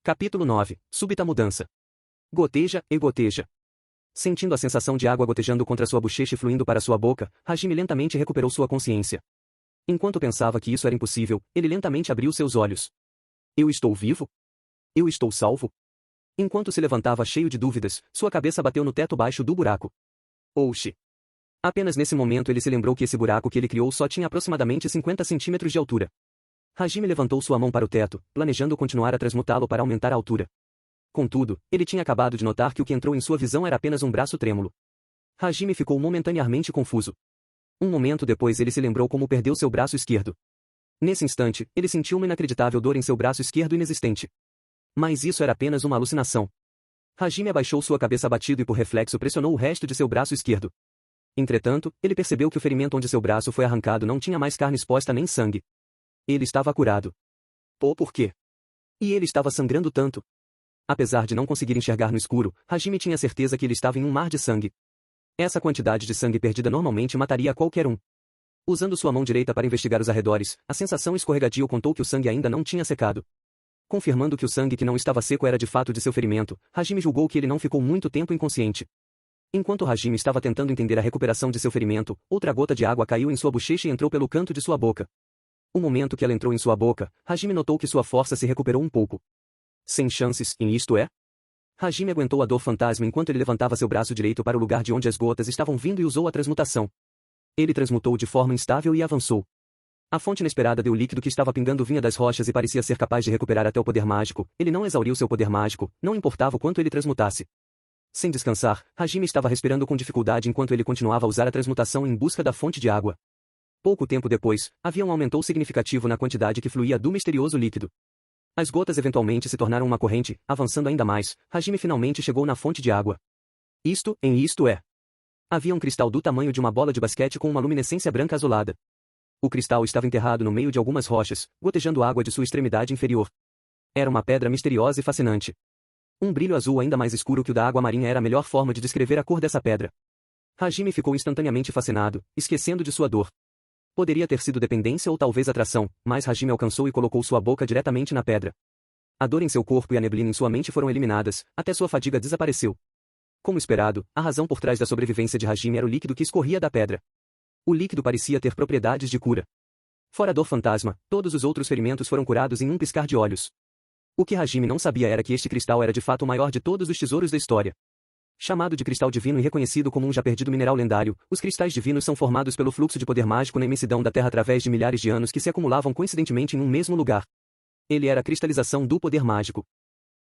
Capítulo 9. Súbita mudança. Goteja e goteja. Sentindo a sensação de água gotejando contra sua bochecha e fluindo para sua boca, Hajime lentamente recuperou sua consciência. Enquanto pensava que isso era impossível, ele lentamente abriu seus olhos. Eu estou vivo? Eu estou salvo? Enquanto se levantava cheio de dúvidas, sua cabeça bateu no teto baixo do buraco. Oxi! Apenas nesse momento ele se lembrou que esse buraco que ele criou só tinha aproximadamente 50 centímetros de altura. Hajime levantou sua mão para o teto, planejando continuar a transmutá-lo para aumentar a altura. Contudo, ele tinha acabado de notar que o que entrou em sua visão era apenas um braço trêmulo. Hajime ficou momentaneamente confuso. Um momento depois ele se lembrou como perdeu seu braço esquerdo. Nesse instante, ele sentiu uma inacreditável dor em seu braço esquerdo inexistente. Mas isso era apenas uma alucinação. Hajime abaixou sua cabeça abatido e por reflexo pressionou o resto de seu braço esquerdo. Entretanto, ele percebeu que o ferimento onde seu braço foi arrancado não tinha mais carne exposta nem sangue. Ele estava curado. Por quê? E ele estava sangrando tanto. Apesar de não conseguir enxergar no escuro, Hajime tinha certeza que ele estava em um mar de sangue. Essa quantidade de sangue perdida normalmente mataria qualquer um. Usando sua mão direita para investigar os arredores, a sensação escorregadia contou que o sangue ainda não tinha secado. Confirmando que o sangue que não estava seco era de fato de seu ferimento, Hajime julgou que ele não ficou muito tempo inconsciente. Enquanto Hajime estava tentando entender a recuperação de seu ferimento, outra gota de água caiu em sua bochecha e entrou pelo canto de sua boca. O momento que ela entrou em sua boca, Hajime notou que sua força se recuperou um pouco. Sem chances, e isto é? Hajime aguentou a dor fantasma enquanto ele levantava seu braço direito para o lugar de onde as gotas estavam vindo e usou a transmutação. Ele transmutou de forma instável e avançou. A fonte inesperada deu líquido que estava pingando vinha das rochas e parecia ser capaz de recuperar até o poder mágico. Ele não exauriu seu poder mágico, não importava o quanto ele transmutasse. Sem descansar, Hajime estava respirando com dificuldade enquanto ele continuava a usar a transmutação em busca da fonte de água. Pouco tempo depois, havia um aumento significativo na quantidade que fluía do misterioso líquido. As gotas eventualmente se tornaram uma corrente, avançando ainda mais, Hajime finalmente chegou na fonte de água. Isto é. Havia um cristal do tamanho de uma bola de basquete com uma luminescência branca azulada. O cristal estava enterrado no meio de algumas rochas, gotejando água de sua extremidade inferior. Era uma pedra misteriosa e fascinante. Um brilho azul ainda mais escuro que o da água marinha era a melhor forma de descrever a cor dessa pedra. Hajime ficou instantaneamente fascinado, esquecendo de sua dor. Poderia ter sido dependência ou talvez atração, mas Hajime alcançou e colocou sua boca diretamente na pedra. A dor em seu corpo e a neblina em sua mente foram eliminadas, até sua fadiga desapareceu. Como esperado, a razão por trás da sobrevivência de Hajime era o líquido que escorria da pedra. O líquido parecia ter propriedades de cura. Fora a dor fantasma, todos os outros ferimentos foram curados em um piscar de olhos. O que Hajime não sabia era que este cristal era de fato o maior de todos os tesouros da história. Chamado de cristal divino e reconhecido como um já perdido mineral lendário, os cristais divinos são formados pelo fluxo de poder mágico na imensidão da Terra através de milhares de anos que se acumulavam coincidentemente em um mesmo lugar. Ele era a cristalização do poder mágico.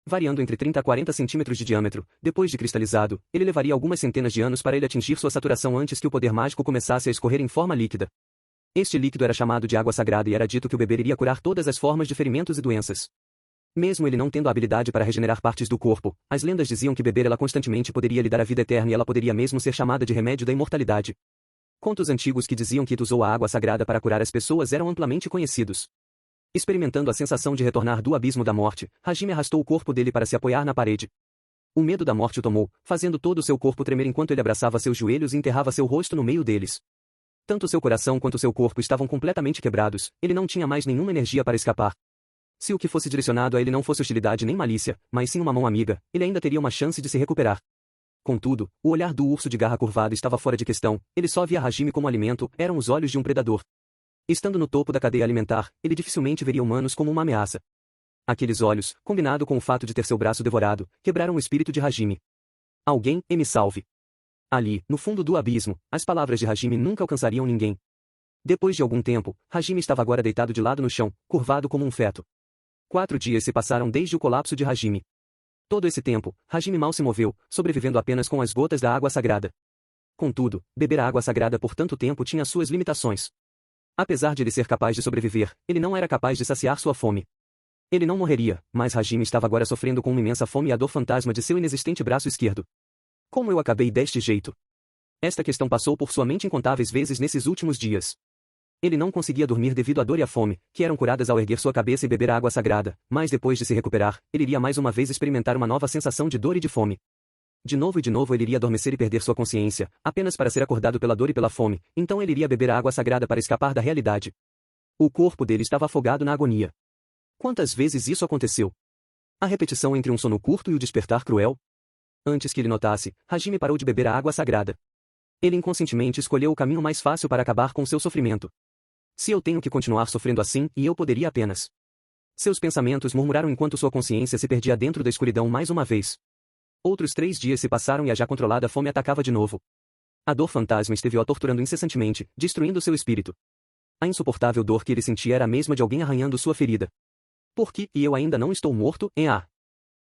Variando entre 30 a 40 centímetros de diâmetro, depois de cristalizado, ele levaria algumas centenas de anos para ele atingir sua saturação antes que o poder mágico começasse a escorrer em forma líquida. Este líquido era chamado de água sagrada e era dito que o beber iria curar todas as formas de ferimentos e doenças. Mesmo ele não tendo a habilidade para regenerar partes do corpo, as lendas diziam que beber ela constantemente poderia lhe dar a vida eterna e ela poderia mesmo ser chamada de remédio da imortalidade. Contos antigos que diziam que usou a água sagrada para curar as pessoas eram amplamente conhecidos. Experimentando a sensação de retornar do abismo da morte, Hajime arrastou o corpo dele para se apoiar na parede. O medo da morte o tomou, fazendo todo o seu corpo tremer enquanto ele abraçava seus joelhos e enterrava seu rosto no meio deles. Tanto seu coração quanto seu corpo estavam completamente quebrados, ele não tinha mais nenhuma energia para escapar. Se o que fosse direcionado a ele não fosse hostilidade nem malícia, mas sim uma mão amiga, ele ainda teria uma chance de se recuperar. Contudo, o olhar do urso de garra curvada estava fora de questão, ele só via Hajime como alimento, eram os olhos de um predador. Estando no topo da cadeia alimentar, ele dificilmente veria humanos como uma ameaça. Aqueles olhos, combinado com o fato de ter seu braço devorado, quebraram o espírito de Hajime. Alguém, me salve. Ali, no fundo do abismo, as palavras de Hajime nunca alcançariam ninguém. Depois de algum tempo, Hajime estava agora deitado de lado no chão, curvado como um feto. 4 dias se passaram desde o colapso de Hajime. Todo esse tempo, Hajime mal se moveu, sobrevivendo apenas com as gotas da água sagrada. Contudo, beber a água sagrada por tanto tempo tinha suas limitações. Apesar de ele ser capaz de sobreviver, ele não era capaz de saciar sua fome. Ele não morreria, mas Hajime estava agora sofrendo com uma imensa fome e a dor fantasma de seu inexistente braço esquerdo. Como eu acabei deste jeito? Esta questão passou por sua mente incontáveis vezes nesses últimos dias. Ele não conseguia dormir devido à dor e à fome, que eram curadas ao erguer sua cabeça e beber a água sagrada, mas depois de se recuperar, ele iria mais uma vez experimentar uma nova sensação de dor e de fome. De novo e de novo ele iria adormecer e perder sua consciência, apenas para ser acordado pela dor e pela fome, então ele iria beber a água sagrada para escapar da realidade. O corpo dele estava afogado na agonia. Quantas vezes isso aconteceu? A repetição entre um sono curto e o despertar cruel. Antes que ele notasse, Hajime parou de beber a água sagrada. Ele inconscientemente escolheu o caminho mais fácil para acabar com seu sofrimento. Se eu tenho que continuar sofrendo assim, e eu poderia apenas. Seus pensamentos murmuraram enquanto sua consciência se perdia dentro da escuridão mais uma vez. Outros 3 dias se passaram e a já controlada fome atacava de novo. A dor fantasma esteve-o torturando incessantemente, destruindo seu espírito. A insuportável dor que ele sentia era a mesma de alguém arranhando sua ferida. Por que, e eu ainda não estou morto,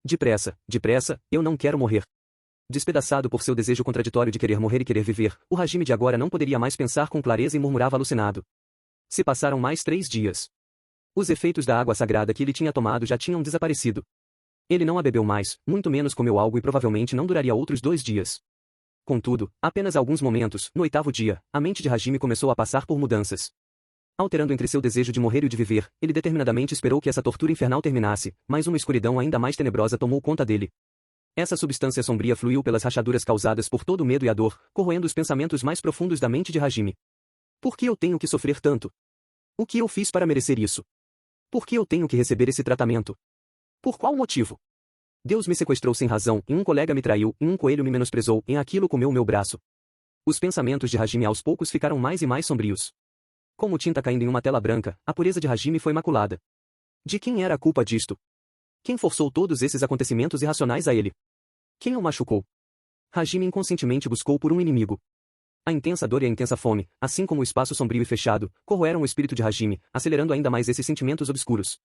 Depressa, depressa, eu não quero morrer. Despedaçado por seu desejo contraditório de querer morrer e querer viver, o Hajime de agora não poderia mais pensar com clareza e murmurava alucinado. Se passaram mais 3 dias. Os efeitos da água sagrada que ele tinha tomado já tinham desaparecido. Ele não a bebeu mais, muito menos comeu algo e provavelmente não duraria outros 2 dias. Contudo, apenas alguns momentos, no 8º dia, a mente de Hajime começou a passar por mudanças. Alterando entre seu desejo de morrer e o de viver, ele determinadamente esperou que essa tortura infernal terminasse, mas uma escuridão ainda mais tenebrosa tomou conta dele. Essa substância sombria fluiu pelas rachaduras causadas por todo o medo e a dor, corroendo os pensamentos mais profundos da mente de Hajime. Por que eu tenho que sofrer tanto? O que eu fiz para merecer isso? Por que eu tenho que receber esse tratamento? Por qual motivo? Deus me sequestrou sem razão, e um colega me traiu, e um coelho me menosprezou, e aquilo comeu meu braço. Os pensamentos de Hajime aos poucos ficaram mais e mais sombrios. Como tinta caindo em uma tela branca, a pureza de Hajime foi maculada. De quem era a culpa disto? Quem forçou todos esses acontecimentos irracionais a ele? Quem o machucou? Hajime inconscientemente buscou por um inimigo. A intensa dor e a intensa fome, assim como o espaço sombrio e fechado, corroeram o espírito de Hajime, acelerando ainda mais esses sentimentos obscuros.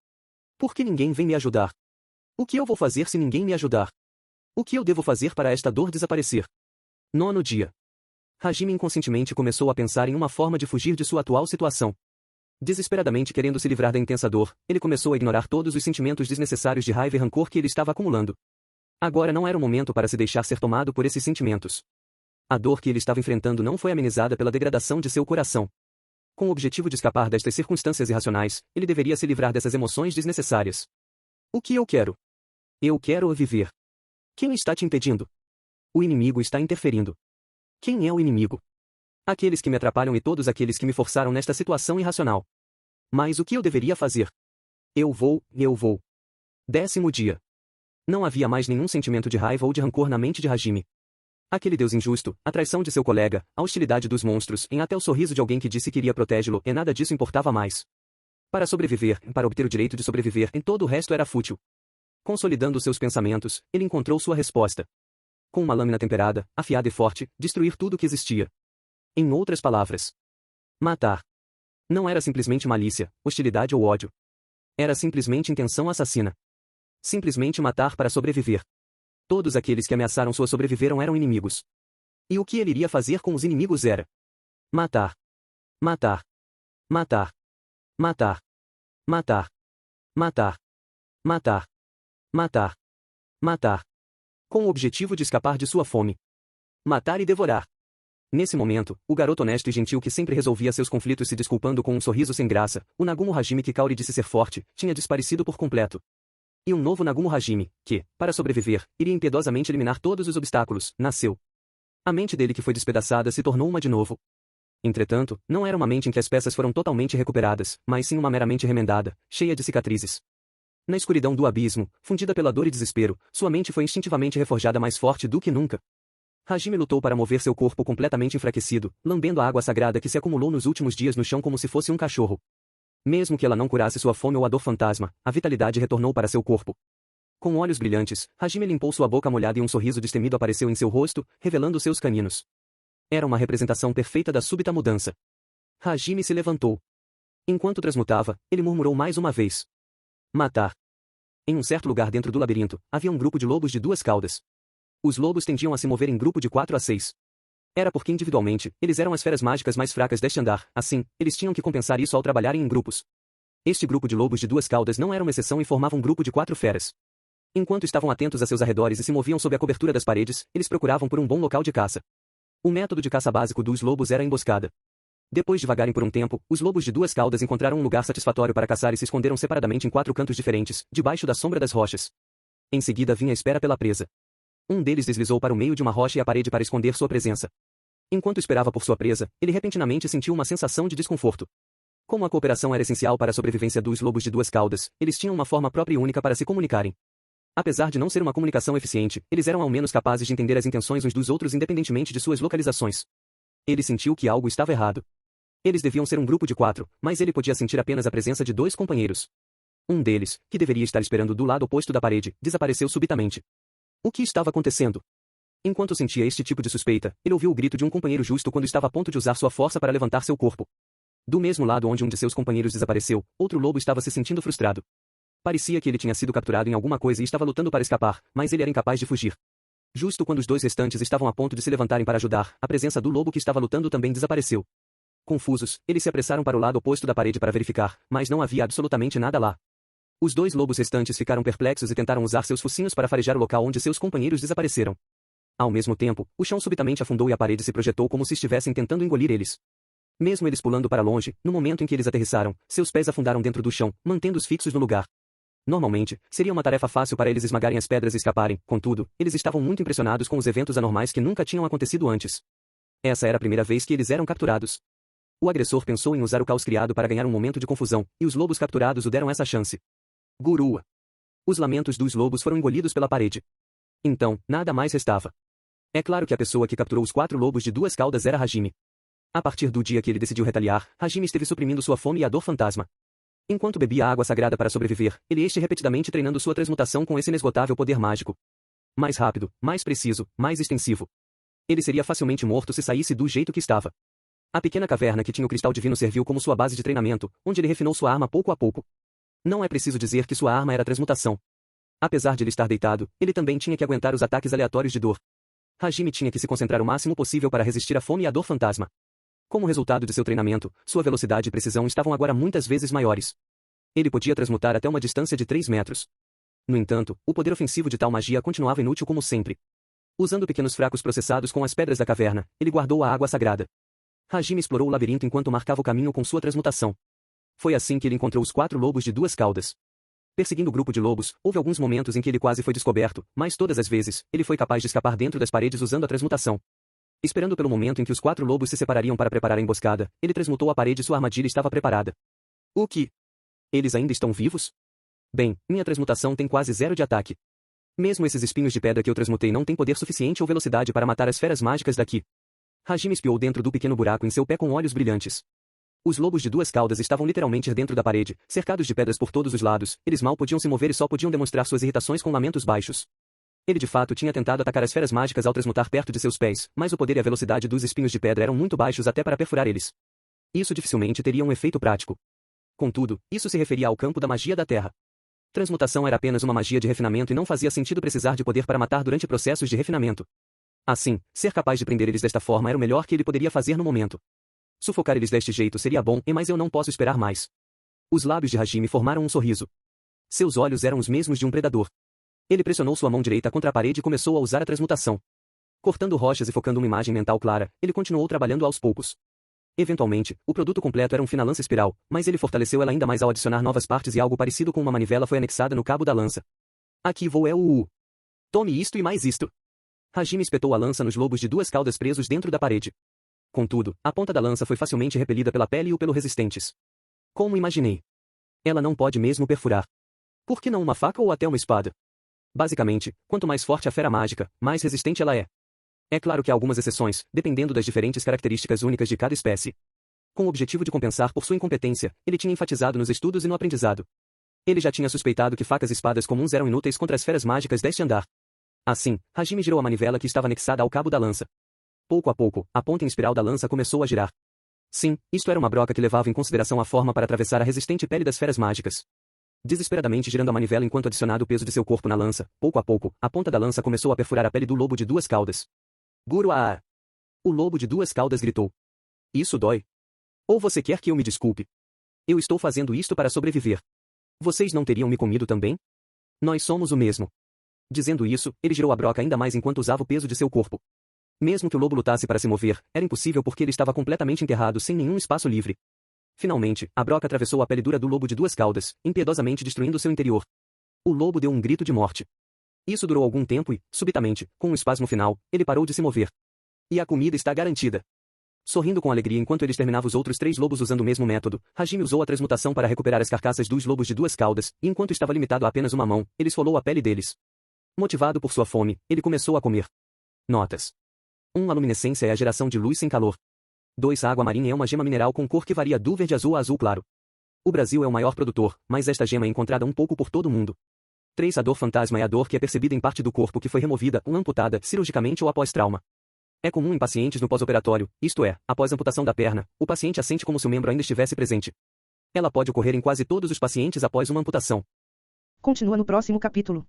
Por que ninguém vem me ajudar? O que eu vou fazer se ninguém me ajudar? O que eu devo fazer para esta dor desaparecer? 9º dia. Hajime inconscientemente começou a pensar em uma forma de fugir de sua atual situação. Desesperadamente querendo se livrar da intensa dor, ele começou a ignorar todos os sentimentos desnecessários de raiva e rancor que ele estava acumulando. Agora não era o momento para se deixar ser tomado por esses sentimentos. A dor que ele estava enfrentando não foi amenizada pela degradação de seu coração. Com o objetivo de escapar destas circunstâncias irracionais, ele deveria se livrar dessas emoções desnecessárias. O que eu quero? Eu quero viver. Quem está te impedindo? O inimigo está interferindo. Quem é o inimigo? Aqueles que me atrapalham e todos aqueles que me forçaram nesta situação irracional. Mas o que eu deveria fazer? Eu vou. 10º dia. Não havia mais nenhum sentimento de raiva ou de rancor na mente de Hajime. Aquele Deus injusto, a traição de seu colega, a hostilidade dos monstros, em até o sorriso de alguém que disse que iria protégê-lo, e nada disso importava mais. Para sobreviver, para obter o direito de sobreviver, em todo o resto era fútil. Consolidando seus pensamentos, ele encontrou sua resposta. Com uma lâmina temperada, afiada e forte, destruir tudo o que existia. Em outras palavras, matar. Não era simplesmente malícia, hostilidade ou ódio. Era simplesmente intenção assassina. Simplesmente matar para sobreviver. Todos aqueles que ameaçaram sua sobreviveram eram inimigos. E o que ele iria fazer com os inimigos era matar. Matar. Matar. Matar. Matar. Matar. Matar. Matar. Matar. Com o objetivo de escapar de sua fome. Matar e devorar. Nesse momento, o garoto honesto e gentil que sempre resolvia seus conflitos se desculpando com um sorriso sem graça, o Nagumo Hajime que Kaori disse ser forte, tinha desaparecido por completo. E um novo Nagumo Hajime, que, para sobreviver, iria impiedosamente eliminar todos os obstáculos, nasceu. A mente dele que foi despedaçada se tornou uma de novo. Entretanto, não era uma mente em que as peças foram totalmente recuperadas, mas sim uma meramente remendada, cheia de cicatrizes. Na escuridão do abismo, fundida pela dor e desespero, sua mente foi instintivamente reforjada mais forte do que nunca. Hajime lutou para mover seu corpo completamente enfraquecido, lambendo a água sagrada que se acumulou nos últimos dias no chão como se fosse um cachorro. Mesmo que ela não curasse sua fome ou a dor fantasma, a vitalidade retornou para seu corpo. Com olhos brilhantes, Hajime limpou sua boca molhada e um sorriso destemido apareceu em seu rosto, revelando seus caninos. Era uma representação perfeita da súbita mudança. Hajime se levantou. Enquanto transmutava, ele murmurou mais uma vez. Matar. Em um certo lugar dentro do labirinto, havia um grupo de lobos de 2 caudas. Os lobos tendiam a se mover em grupo de 4 a 6. Era porque individualmente, eles eram as feras mágicas mais fracas deste andar, assim, eles tinham que compensar isso ao trabalharem em grupos. Este grupo de lobos de 2 caudas não era uma exceção e formava um grupo de 4 feras. Enquanto estavam atentos a seus arredores e se moviam sob a cobertura das paredes, eles procuravam por um bom local de caça. O método de caça básico dos lobos era a emboscada. Depois de vagarem por um tempo, os lobos de 2 caudas encontraram um lugar satisfatório para caçar e se esconderam separadamente em 4 cantos diferentes, debaixo da sombra das rochas. Em seguida vinha a espera pela presa. Um deles deslizou para o meio de uma rocha e a parede para esconder sua presença. Enquanto esperava por sua presa, ele repentinamente sentiu uma sensação de desconforto. Como a cooperação era essencial para a sobrevivência dos lobos de 2 caudas, eles tinham uma forma própria e única para se comunicarem. Apesar de não ser uma comunicação eficiente, eles eram ao menos capazes de entender as intenções uns dos outros independentemente de suas localizações. Ele sentiu que algo estava errado. Eles deviam ser um grupo de 4, mas ele podia sentir apenas a presença de 2 companheiros. Um deles, que deveria estar esperando do lado oposto da parede, desapareceu subitamente. O que estava acontecendo? Enquanto sentia este tipo de suspeita, ele ouviu o grito de um companheiro justo quando estava a ponto de usar sua força para levantar seu corpo. Do mesmo lado onde um de seus companheiros desapareceu, outro lobo estava se sentindo frustrado. Parecia que ele tinha sido capturado em alguma coisa e estava lutando para escapar, mas ele era incapaz de fugir. Justo quando os 2 restantes estavam a ponto de se levantarem para ajudar, a presença do lobo que estava lutando também desapareceu. Confusos, eles se apressaram para o lado oposto da parede para verificar, mas não havia absolutamente nada lá. Os 2 lobos restantes ficaram perplexos e tentaram usar seus focinhos para farejar o local onde seus companheiros desapareceram. Ao mesmo tempo, o chão subitamente afundou e a parede se projetou como se estivessem tentando engolir eles. Mesmo eles pulando para longe, no momento em que eles aterrissaram, seus pés afundaram dentro do chão, mantendo-os fixos no lugar. Normalmente, seria uma tarefa fácil para eles esmagarem as pedras e escaparem, contudo, eles estavam muito impressionados com os eventos anormais que nunca tinham acontecido antes. Essa era a primeira vez que eles eram capturados. O agressor pensou em usar o caos criado para ganhar um momento de confusão, e os lobos capturados o deram essa chance. Gurua. Os lamentos dos lobos foram engolidos pela parede. Então, nada mais restava. É claro que a pessoa que capturou os 4 lobos de 2 caudas era Hajime. A partir do dia que ele decidiu retaliar, Hajime esteve suprimindo sua fome e a dor fantasma. Enquanto bebia água sagrada para sobreviver, ele este repetidamente treinando sua transmutação com esse inesgotável poder mágico. Mais rápido, mais preciso, mais extensivo. Ele seria facilmente morto se saísse do jeito que estava. A pequena caverna que tinha o cristal divino serviu como sua base de treinamento, onde ele refinou sua arma pouco a pouco. Não é preciso dizer que sua arma era a transmutação. Apesar de ele estar deitado, ele também tinha que aguentar os ataques aleatórios de dor. Hajime tinha que se concentrar o máximo possível para resistir à fome e à dor fantasma. Como resultado de seu treinamento, sua velocidade e precisão estavam agora muitas vezes maiores. Ele podia transmutar até uma distância de 3 metros. No entanto, o poder ofensivo de tal magia continuava inútil como sempre. Usando pequenos fracos processados com as pedras da caverna, ele guardou a água sagrada. Hajime explorou o labirinto enquanto marcava o caminho com sua transmutação. Foi assim que ele encontrou os 4 lobos de 2 caudas. Perseguindo o grupo de lobos, houve alguns momentos em que ele quase foi descoberto, mas todas as vezes, ele foi capaz de escapar dentro das paredes usando a transmutação. Esperando pelo momento em que os 4 lobos se separariam para preparar a emboscada, ele transmutou a parede e sua armadilha estava preparada. O que? Eles ainda estão vivos? Bem, minha transmutação tem quase 0 de ataque. Mesmo esses espinhos de pedra que eu transmutei não têm poder suficiente ou velocidade para matar as feras mágicas daqui. Hajime espiou dentro do pequeno buraco em seu pé com olhos brilhantes. Os lobos de 2 caudas estavam literalmente dentro da parede, cercados de pedras por todos os lados, eles mal podiam se mover e só podiam demonstrar suas irritações com lamentos baixos. Ele de fato tinha tentado atacar as feras mágicas ao transmutar perto de seus pés, mas o poder e a velocidade dos espinhos de pedra eram muito baixos até para perfurar eles. Isso dificilmente teria um efeito prático. Contudo, isso se referia ao campo da magia da Terra. Transmutação era apenas uma magia de refinamento e não fazia sentido precisar de poder para matar durante processos de refinamento. Assim, ser capaz de prender eles desta forma era o melhor que ele poderia fazer no momento. Sufocar eles deste jeito seria bom, mas eu não posso esperar mais. Os lábios de Hajime formaram um sorriso. Seus olhos eram os mesmos de um predador. Ele pressionou sua mão direita contra a parede e começou a usar a transmutação. Cortando rochas e focando uma imagem mental clara, ele continuou trabalhando aos poucos. Eventualmente, o produto completo era um fina lança espiral, mas ele fortaleceu ela ainda mais ao adicionar novas partes e algo parecido com uma manivela foi anexada no cabo da lança. Aqui vou é o... Tome isto e mais isto. Hajime espetou a lança nos lobos de 2 caudas presos dentro da parede. Contudo, a ponta da lança foi facilmente repelida pela pele e o pelo resistentes. Como imaginei. Ela não pode mesmo perfurar. Por que não uma faca ou até uma espada? Basicamente, quanto mais forte a fera mágica, mais resistente ela é. É claro que há algumas exceções, dependendo das diferentes características únicas de cada espécie. Com o objetivo de compensar por sua incompetência, ele tinha enfatizado nos estudos e no aprendizado. Ele já tinha suspeitado que facas e espadas comuns eram inúteis contra as feras mágicas deste andar. Assim, Hajime girou a manivela que estava anexada ao cabo da lança. Pouco a pouco, a ponta em espiral da lança começou a girar. Sim, isto era uma broca que levava em consideração a forma para atravessar a resistente pele das feras mágicas. Desesperadamente girando a manivela enquanto adicionava o peso de seu corpo na lança, pouco a pouco, a ponta da lança começou a perfurar a pele do lobo de 2 caudas. Gurua! O lobo de 2 caudas gritou. Isso dói. Ou você quer que eu me desculpe? Eu estou fazendo isto para sobreviver. Vocês não teriam me comido também? Nós somos o mesmo. Dizendo isso, ele girou a broca ainda mais enquanto usava o peso de seu corpo. Mesmo que o lobo lutasse para se mover, era impossível porque ele estava completamente enterrado sem nenhum espaço livre. Finalmente, a broca atravessou a pele dura do lobo de 2 caudas, impiedosamente destruindo seu interior. O lobo deu um grito de morte. Isso durou algum tempo e, subitamente, com um espasmo final, ele parou de se mover. E a comida está garantida. Sorrindo com alegria enquanto ele exterminava os outros 3 lobos usando o mesmo método, Hajime usou a transmutação para recuperar as carcaças dos lobos de 2 caudas, e enquanto estava limitado a apenas uma mão, ele esfolou a pele deles. Motivado por sua fome, ele começou a comer. Notas. 1. A luminescência é a geração de luz sem calor. 2. A água marinha é uma gema mineral com cor que varia do verde azul a azul claro. O Brasil é o maior produtor, mas esta gema é encontrada um pouco por todo o mundo. 3. A dor fantasma é a dor que é percebida em parte do corpo que foi removida ou amputada cirurgicamente ou após trauma. É comum em pacientes no pós-operatório, isto é, após amputação da perna, o paciente a sente como se o membro ainda estivesse presente. Ela pode ocorrer em quase todos os pacientes após uma amputação. Continua no próximo capítulo.